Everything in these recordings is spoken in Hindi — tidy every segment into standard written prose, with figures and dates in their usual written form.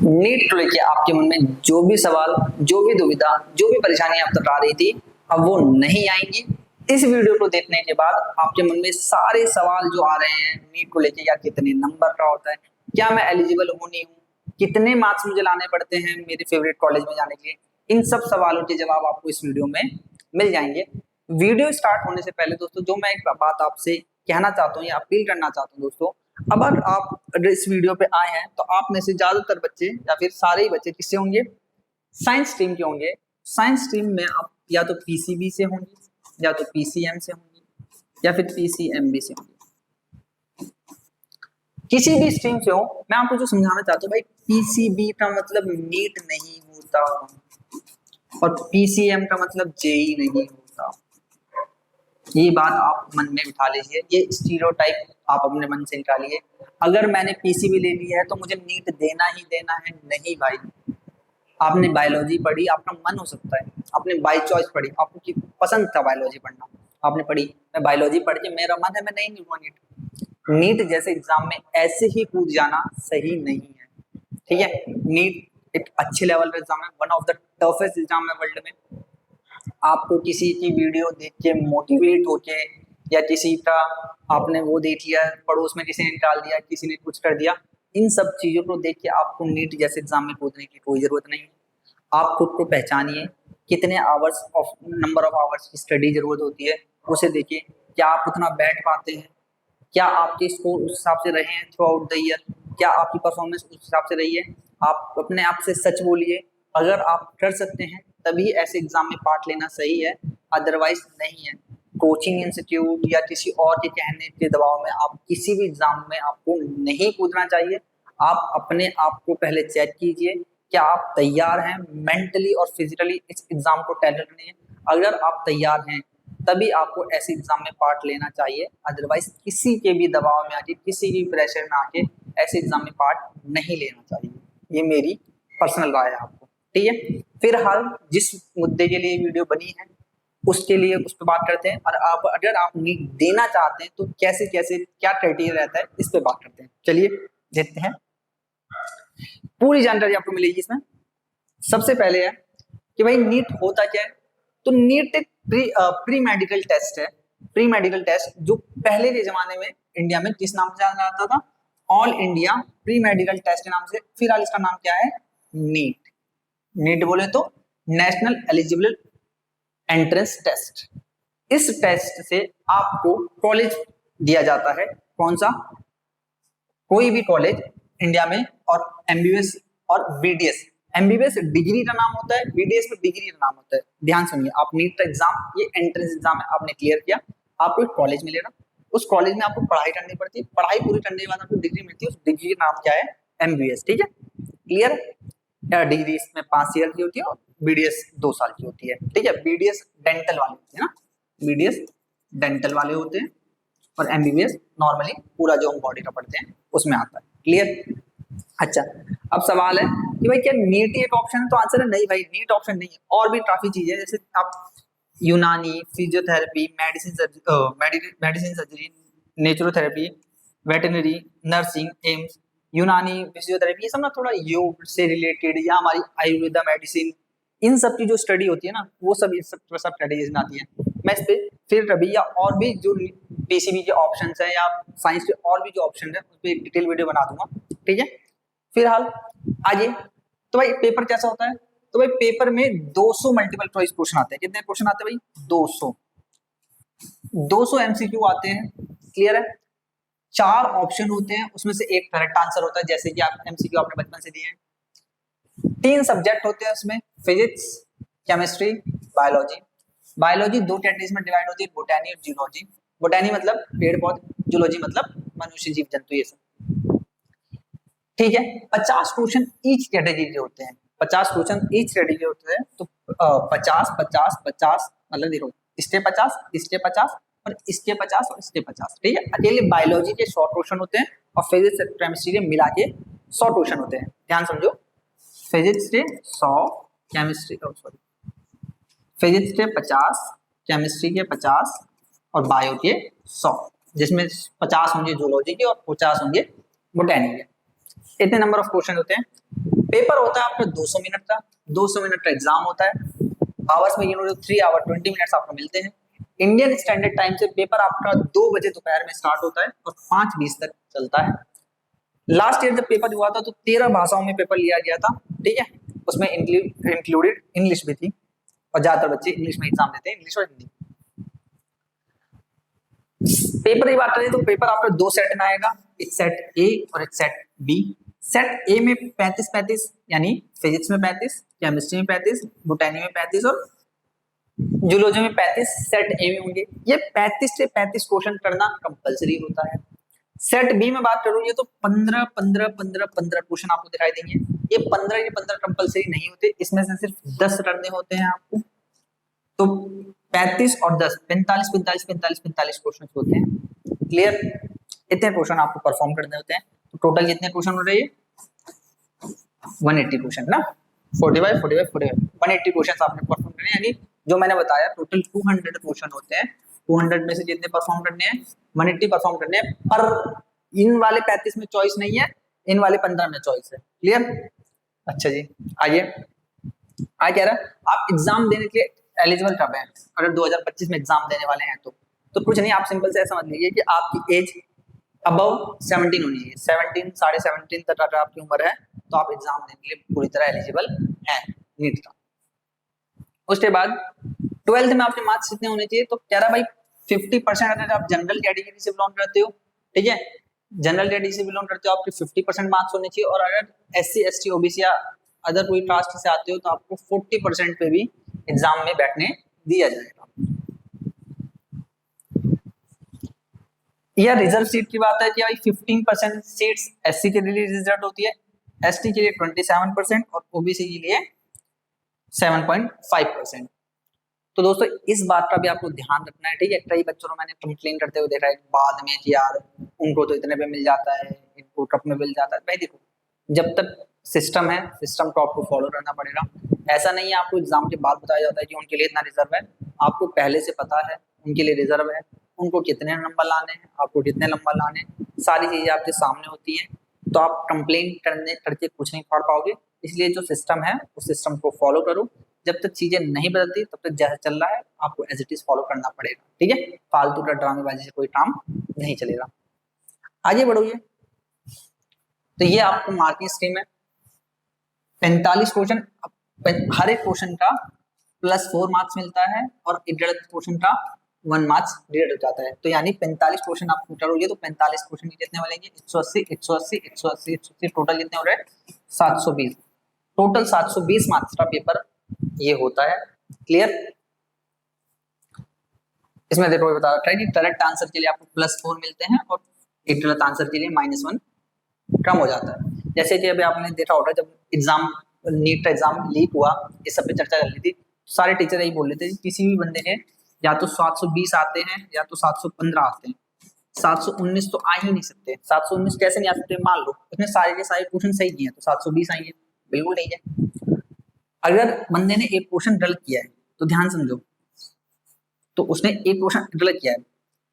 नीट को लेके आपके मन में जो भी सवाल, जो भी दुविधा, जो भी परेशानी आप तक आ रही थी, अब वो नहीं आएंगी। इस वीडियो को देखने के बाद आपके मन में सारे सवाल जो आ रहे हैं नीट को लेके, या कितने नंबर का होता है, क्या मैं एलिजिबल हूँ नहीं हूँ, कितने मार्क्स मुझे लाने पड़ते हैं मेरे फेवरेट कॉलेज में जाने के लिए, इन सब सवालों के जवाब आपको इस वीडियो में मिल जाएंगे। वीडियो स्टार्ट होने से पहले दोस्तों, जो मैं एक बात आपसे कहना चाहता हूँ या अपील करना चाहता हूँ दोस्तों, अगर इस वीडियो पे आए हैं तो आप में से ज्यादातर बच्चे या फिर सारे ही बच्चे किससे होंगे, साइंस स्ट्रीम के होंगे। साइंस स्ट्रीम में आप या तो पीसीबी से होंगे, या तो पीसीएम से होंगे, या फिर पीसीएमबी से होंगे। किसी भी स्ट्रीम से हो, मैं आपको जो समझाना चाहता हूँ भाई, पीसीबी का मतलब नीट नहीं होता और पीसीएम का मतलब जेई नहीं होता। ये बात आप मन में बिठा लीजिए, ये स्टीरियोटाइप आप अपने मन से निकालिए। अगर मैंने पीसीबी ले लिया है तो मुझे नीट देना ही देना है, नहीं भाई। आपने बायोलॉजी पढ़ी, आपका मन हो सकता है, आपने बाय चॉइस पढ़ी, आपको पसंद था बायोलॉजी पढ़ना, आपने पढ़ी, मैं बायोलॉजी पढ़ के मेरा मन है मैं नहीं लूंगा नीट। नीट जैसे एग्जाम में ऐसे ही कूद जाना सही नहीं है, ठीक है। नीट एक अच्छे लेवल का एग्जाम है, one of the toughest exam है वर्ल्ड में। आपको किसी की वीडियो देख के मोटिवेट होके, या किसी का आपने वो देख लिया, पड़ोस में किसी ने निकाल दिया, किसी ने कुछ कर दिया, इन सब चीजों को देख के आपको नीट जैसे एग्जाम में कूदने की कोई जरूरत नहीं है। आप खुद को पहचानिए, कितने hours of number of hours की स्टडी जरूरत होती है, उसे देखिए। क्या आप उतना बैठ पाते हैं, क्या आपके स्कोर उस हिसाब से रहे हैं थ्रू आउट द ईयर, क्या आपकी परफॉर्मेंस उस हिसाब से रही है। आप अपने आप से सच बोलिए, अगर आप कर सकते हैं तभी ऐसे एग्जाम में पार्ट लेना सही है, अदरवाइज नहीं है। कोचिंग इंस्टीट्यूट या किसी और के कहने के दबाव में आप किसी भी एग्जाम में आपको नहीं कूदना चाहिए। आप अपने आप को पहले चेक कीजिए, क्या आप तैयार हैं मेंटली और फिजिकली इस एग्जाम को टैकल करने हैं। अगर आप तैयार हैं तभी आपको ऐसे एग्जाम में पार्ट लेना चाहिए, अदरवाइज किसी के भी दबाव में आके, किसी भी प्रेशर में आके ऐसे एग्जाम में पार्ट नहीं लेना चाहिए। ये मेरी पर्सनल राय है आपको, ठीक है। फिलहाल जिस मुद्दे के लिए वीडियो बनी है उसके लिए उस पर बात करते हैं, और अगर आप नीट देना चाहते हैं तो कैसे कैसे क्या क्राइटेरिया रहता है इस पे बात करते हैं। चलिए देखते हैं, पूरी जानकारी आपको मिलेगी इसमें। सबसे पहले है कि भाई नीट होता क्या है। तो नीट एक प्री मेडिकल टेस्ट है। प्री मेडिकल टेस्ट जो पहले के जमाने में इंडिया में किस नाम से जाना जाता था, All India Pre Medical Test के नाम से। फिलहाल इसका नाम क्या है, नीट। नीट बोले तो नेशनल एलिजिबल एंट्रेंस टेस्ट। इस टेस्ट से आपको कॉलेज दिया जाता है, कौन सा, कोई भी कॉलेज इंडिया में, और एमबीबीएस और बीडीएस। एमबीबीएस डिग्री का नाम होता है, बीडीएस में डिग्री का नाम होता है। ध्यान सुनिए, आप नीट का एग्जाम, ये एंट्रेंस एग्जाम है, आपने क्लियर किया, आपको एक कॉलेज मिलेगा, उस कॉलेज में आपको पढ़ाई करनी पड़ती है, पढ़ाई पूरी करने के बाद आपको डिग्री मिलती है, उस डिग्री का नाम क्या है, एमबीबीएस, ठीक है, क्लियर। डिग्री इसमें 5 ईयर की होती है और बीडीएस 2 साल की होती है, ठीक है। बीडीएस डेंटल वाले होते हैं ना, बीडीएस डेंटल वाले होते हैं, और एमबीबीएस नॉर्मली पूरा जो हम बॉडी का पढ़ते हैं उसमें आता है, क्लियर। अच्छा, अब सवाल है कि भाई क्या नीट एक ऑप्शन है, तो आंसर है नहीं भाई, नीट ऑप्शन नहीं है। और भी काफी चीजें, जैसे आप यूनानी, physiotherapy, medicine surgery, naturotherapy, veterinary, nursing, AIIMS, यूनानी, फिजियोथेरेपी, ये सब ना थोड़ा योग से रिलेटेड, या हमारी आयुर्वेदा मेडिसिन, इन सब की जो स्टडी होती है ना, वो सब इस सब कैटेगरीज में आती है। मैं इस पे फिर रवि या और भी जो पीसीबी के ऑप्शंस हैं, या साइंस के और भी जो ऑप्शन है, उस पर डिटेल वीडियो बना दूंगा, ठीक है। फिलहाल आगे, तो भाई पेपर कैसा होता है, तो भाई पेपर में 200 मल्टीपल चॉइस क्वेश्चन आते हैं। कितने क्वेश्चन आते हैं भाई, 200 एमसीक्यू आते हैं, क्लियर है। 4 ऑप्शन होते हैं, उसमें से एक करेक्ट आंसर होता है, जैसे कि आप एमसीक्यू आपने बचपन से दिए हैं। 3 सब्जेक्ट होते हैं उसमें, physics, chemistry, biology. Biology 2 categories में डिवाइड होती है, बोटैनी और जूलॉजी। बोटैनी मतलब पेड़ पौधे, जूलॉजी मतलब मनुष्य, जीव जंतु, ये सब, ठीक है। 50 क्वेश्चन ईच कैटेगरी के होते हैं, 50 क्वेश्चन ईच कैटेगरी होते हैं। तो 50 50 50 मतलब देखो, इसके 50, इसके 50, और इसके 50, और इसके 50, ठीक है। अकेले बायोलॉजी के 100 क्वेश्चन होते हैं, और फिजिक्स और केमिस्ट्री के मिला के 100 क्वेश्चन होते हैं। ध्यान समझो, फिजिक्स के 100, केमिस्ट्री सॉरी फिजिक्स के 50, केमिस्ट्री के 50, और बायो के 100, जिसमें 50 होंगे जूलॉजी के और 50 होंगे बोटैनी के। इतने नंबर ऑफ क्वेश्चन होते हैं। पेपर होता है आपका 200 मिनट का, 200 मिनट का एग्जाम होता है। आवर्स में 3 आवर 20 मिनट्स आपको मिलते हैं। इंडियन स्टैंडर्ड टाइम से पेपर आपका 2 बजे दोपहर में स्टार्ट होता है और 5:20 तक चलता है। लास्ट ईयर जब पेपर हुआ था तो 13 भाषाओं में पेपर लिया गया था, ठीक है। उसमें इंक्लूडेड इंग्लिश भी थी और ज्यादातर बच्चे इंग्लिश में एग्जाम देते हैं, इंग्लिश और हिंदी। पेपर की बात करें तो पेपर आपका 2 सेट में आएगा, एक सेट ए और एक सेट बी। सेट ए में 35 यानी फिजिक्स में 35, केमिस्ट्री में 35, बोटैनी में 35 और जूलॉजी में 35 सेट ए में होंगे। ये 35 से 35 क्वेश्चन करना कंपलसरी होता है। सेट बी में बात करूँ ये तो 15 क्वेश्चन आपको दिखाई देंगे। ये 15 के 15 कंपलसरी नहीं होते, इसमें से सिर्फ 10 करने होते हैं आपको। तो 35 और 10 45 क्वेश्चन होते हैं। क्लियर? इतने क्वेश्चन आपको परफॉर्म करने होते हैं। तो टोटल कितने क्वेश्चन हो रहे हैं? 180 क्वेश्चन ना, 45 180 क्वेश्चन आपने परफॉर्म करने, यानी जो मैंने बताया टोटल 200 क्वेश्चन होते हैं। 200 में से जितने परफॉर्म करने हैं 180 परफॉर्म करने हैं। पर इन वाले 35 में चॉइस नहीं है, इन वाले 15 में चॉइस है। क्लियर? अच्छा जी, आइए आ कह रहा है आप एग्जाम देने के एलिजिबल कब हैं? अगर 2025 में एग्जाम देने वाले हैं तो कुछ नहीं, आप सिंपल से समझ लीजिए कि आपकी एज अबव 17 होनी चाहिए। 17 साढ़े 17 तक अगर आपकी उम्र है तो आप एग्जाम देने के लिए पूरी तरह एलिजिबल हैं नीट का। उसके बाद 12th में आपके मार्क्स कितने होने चाहिए? तो कह रहा भाई 50% अगर आप जनरल कैटेगरी से बिलोंग करते हो, ठीक है, जनरल कैटेगरी से बिलोंग करते हो आपके 50% मार्क्स होने चाहिए। और अगर SC ST OBC या अदर कोई कास्ट से आते हो तो आपको 40% पे भी एग्जाम में बैठने दिया जाएगा। या रिजर्व सीट की बात है कि भाई 15% सीट्स SC के लिए रिजर्व होती है, ST के लिए 27% और OBC के लिए 7.5%। तो दोस्तों इस बात का भी आपको ध्यान रखना है, ठीक है। कई बच्चों को मैंने कंप्लेन करते हुए देखा है बाद में कि यार उनको तो इतने पे मिल जाता है, इनको कप में मिल जाता है। भाई देखो, जब तक सिस्टम है, सिस्टम को आपको फॉलो करना पड़ेगा। ऐसा नहीं है आपको एग्जाम के बाद बताया जाता है कि उनके लिए इतना रिजर्व है। आपको पहले से पता है उनके लिए रिजर्व है, उनको कितने नंबर लाने हैं, आपको कितने नंबर लाने हैं, सारी चीजें आपके सामने होती हैं। तो आप कंप्लेन करने करके कुछ नहीं पढ़ पाओगे। इसलिए जो सिस्टम है उस सिस्टम को फॉलो करो। जब तक चीजें नहीं बदलती तब तक जैसा चल रहा है आपको एज इट इज फॉलो करना पड़ेगा, ठीक है। फालतू का ड्रामेबाजी से कोई काम नहीं चलेगा। आगे बढ़ोगे तो ये आपको मार्किंग स्कीम है। 45 क्वेश्चन, हर एक क्वेश्चन का +4 मार्क्स मिलता है और एक गलत क्वेश्चन का 1 मार्क्स डिडक्ट हो जाता है। तो यानी 45 क्वेश्चन आप करोगे तो 45 क्वेश्चन कितने बनेंगे? 180 180 180 180, टोटल कितने हो रहे हैं? 720। टोटल 720 मार्क्स का पेपर ये होता है। क्लियर? इसमें देखो बता रहा है कि करेक्ट आंसर के लिए आपको +4 मिलते हैं और एक गलत आंसर के लिए -1 कम हो जाता है। जैसे कि अभी आपने देखा होगा जब एग्जाम नीट का एग्जाम लीक हुआ, इस सब पे चर्चा कर ली थी, सारे टीचर यही बोल रहे थे कि किसी भी बंदे के या तो 720 आते हैं या तो 715 आते हैं, 719 तो आ ही नहीं सकते। 719 कैसे नहीं आ सकते? मान लो उसने सारे के सारे क्वेश्चन सही किए तो 720 आएंगे? बिल्कुल नहीं है। अगर बंदे ने एक क्वेश्चन गलत किया है तो ध्यान समझो, तो उसने एक क्वेश्चन गलत किया है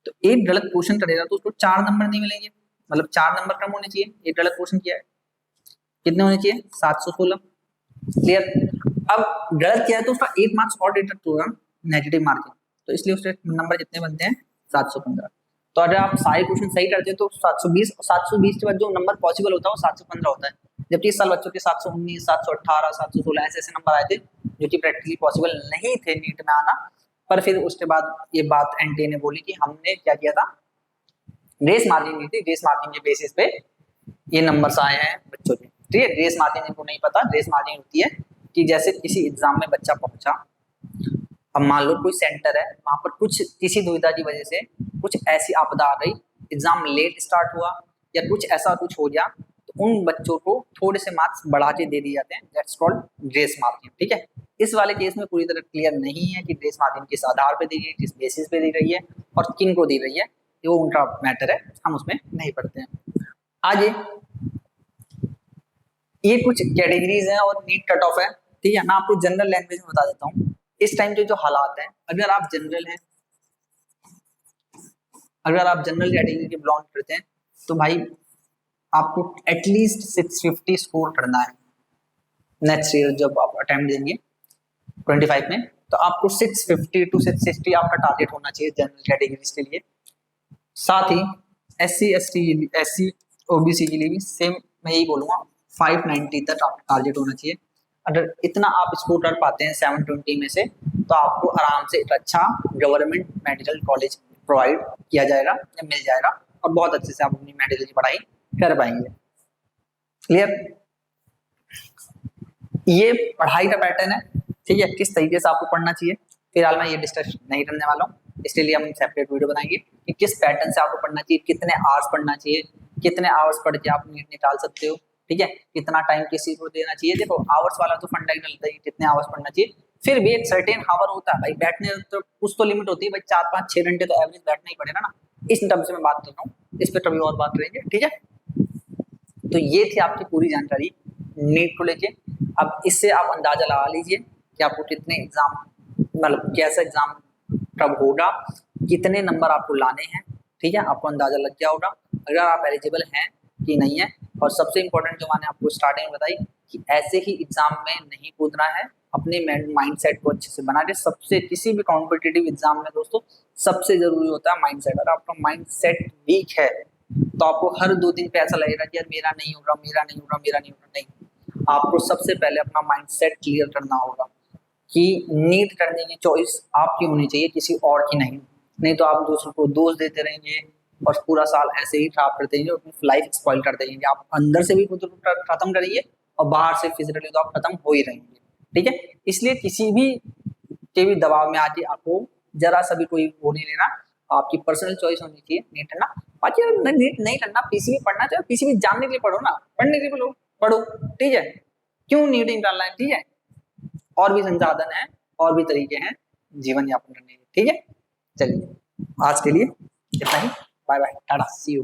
तो एक गलत क्वेश्चन करेगा तो उसको 4 नंबर नहीं मिलेंगे, मतलब 4 नंबर कम होने चाहिए। एक गलत क्वेश्चन किया है, कितने होने चाहिए? 716। क्लियर? अब गलत किया है तो उसका 1 मार्क्स और डिडक्ट होगा, नेगेटिव मार्किंग। तो इसलिए उसके नंबर कितने बनते हैं? 715। तो अगर आप सारे क्वेश्चन सही करते हैं तो 720 और 720 के बाद जो नंबर पॉसिबल होता है वो 715 होता है। जबकि इस साल बच्चों के 719 718 716 ऐसे ऐसे नंबर आए थे जो कि प्रैक्टिकली पॉसिबल नहीं थे नीट में आना। पर फिर उसके बाद ये बात एनटीए ने बोली कि हमने क्या किया था, रेस मार्किंग की थी, रेस मार्किंग के बेसिस पे ये नंबर्स आए हैं बच्चों के। ठीक है, रेस मार्किंग इनको नहीं पता। रेस मार्किंग होती है कि जैसे किसी एग्जाम में बच्चा पहुंचा, अब मान लो कोई सेंटर है, वहां पर कुछ किसी दुविधा की वजह से कुछ ऐसी आपदा आ गई, एग्जाम लेट स्टार्ट हुआ या कुछ ऐसा कुछ हो गया, तो उन बच्चों को थोड़े से मार्क्स बढ़ा के दे दिए जाते हैं। That's called grace marking. ठीक है, इस वाले केस में पूरी तरह क्लियर नहीं है कि ग्रेस मार्किंग किस आधार पे दी गई, किस बेसिस पे दी गई है और किन को दी गई है, वो उनका मैटर है, हम उसमें नहीं पढ़ते हैं। आगे ये कुछ कैटेगरीज हैं और नीट कट ऑफ है। ठीक है, मैं आपको जनरल लैंग्वेज में बता देता हूँ। इस टाइम के जो हालात हैं, अगर आप जनरल हैं, अगर आप जनरल कैटेगरी के बिलोंग करते हैं तो भाई आपको एटलीस्ट 650 स्कोर करना है। नेक्स्ट ईयर जब आप अटेम्प्ट देंगे 25 में, तो आपको 650 टू 660 आपका टारगेट होना चाहिए जनरल कैटेगरीज के लिए। साथ ही SC OBC के लिए भी सेम मैं यही बोलूँगा 590 तक आपका टारगेट होना चाहिए। अगर इतना आप स्कोर कर पाते हैं 720 में से, तो आपको आराम से एक अच्छा गवर्नमेंट मेडिकल कॉलेज प्रोवाइड किया जाएगा या मिल जाएगा, और बहुत अच्छे से आप अपनी मेडिकल की पढ़ाई कर पाएंगे। क्लियर? ये पढ़ाई का पैटर्न है, ठीक है, किस तरीके से आपको पढ़ना चाहिए। फिलहाल मैं ये डिस्कस नहीं करने वाला हूँ, इसके लिए हम सेपरेट वीडियो बनाएंगे कि किस पैटर्न से आपको पढ़ना चाहिए, कितने आवर्स पढ़ना चाहिए, कितने आवर्स पढ़ के आप नीट निकाल सकते हो, ठीक है, कितना टाइम किसी को देना चाहिए। देखो आवर्स वाला तो फंडामेंटल होता है, कितने आवर्स पढ़ना चाहिए, फिर भी एक सर्टेन आवर होता है भाई बैठने, तो कुछ तो लिमिट होती है भाई, 4-5-6 घंटे तो एवरेज बैठना ही पड़ेगा ना। इस टर्म से मैं बात कर रहा हूँ, इस पर कभी और बात करेंगे, ठीक है। तो ये थी आपकी पूरी जानकारी नीट को लेके। अब इससे आप अंदाजा लगा लीजिए कि आपको कितने एग्जाम, मतलब कैसा एग्जाम कब होगा, कितने नंबर आपको लाने हैं, ठीक है, आपको अंदाजा लग गया होगा अगर आप एलिजिबल हैं कि नहीं है। और सबसे इंपॉर्टेंट जो मैंने आपको स्टार्टिंग में बताई कि ऐसे ही एग्जाम में नहीं कूदना है, अपने माइंड सेट को अच्छे से बना के, सबसे किसी भी कॉम्पिटिटिव एग्जाम में दोस्तों सबसे जरूरी होता है माइंड सेट। अगर आपका माइंड सेट वीक है तो आपको हर 2 दिन पे ऐसा लगेगा कि यार मेरा नहीं होगा, मेरा नहीं होगा, मेरा नहीं होगा। नहीं, आपको सबसे पहले अपना माइंड सेट क्लियर करना होगा कि नीट करने की चॉइस आपकी होनी चाहिए, किसी और की नहीं। नहीं तो आप दूसरों को दोष देते रहेंगे और पूरा साल ऐसे ही खराब करते रहेंगे, अपनी लाइफ स्पॉइल कर देंगे। आप अंदर से भी खुद को खत्म करेंगे और बाहर से फिजिकली तो आप खत्म हो ही रहेंगे, ठीक है। इसलिए किसी भी के भी दबाव में आके आपको जरा सा भी कोई वो नहीं लेना, आपकी पर्सनल चॉइस होनी चाहिए नीट करना। बाकी नीट नहीं करना, पीसीबी पढ़ना चाहिए, पीसीबी जानने के लिए पढ़ो ना, पढ़ने के लिए पढ़ो, ठीक है, क्यों नीट निकालना है, ठीक है। और भी संसाधन है, और भी तरीके हैं जीवन यापन करने के, ठीक है। चलिए आज के लिए इतना ही, bye bye, tata, see you.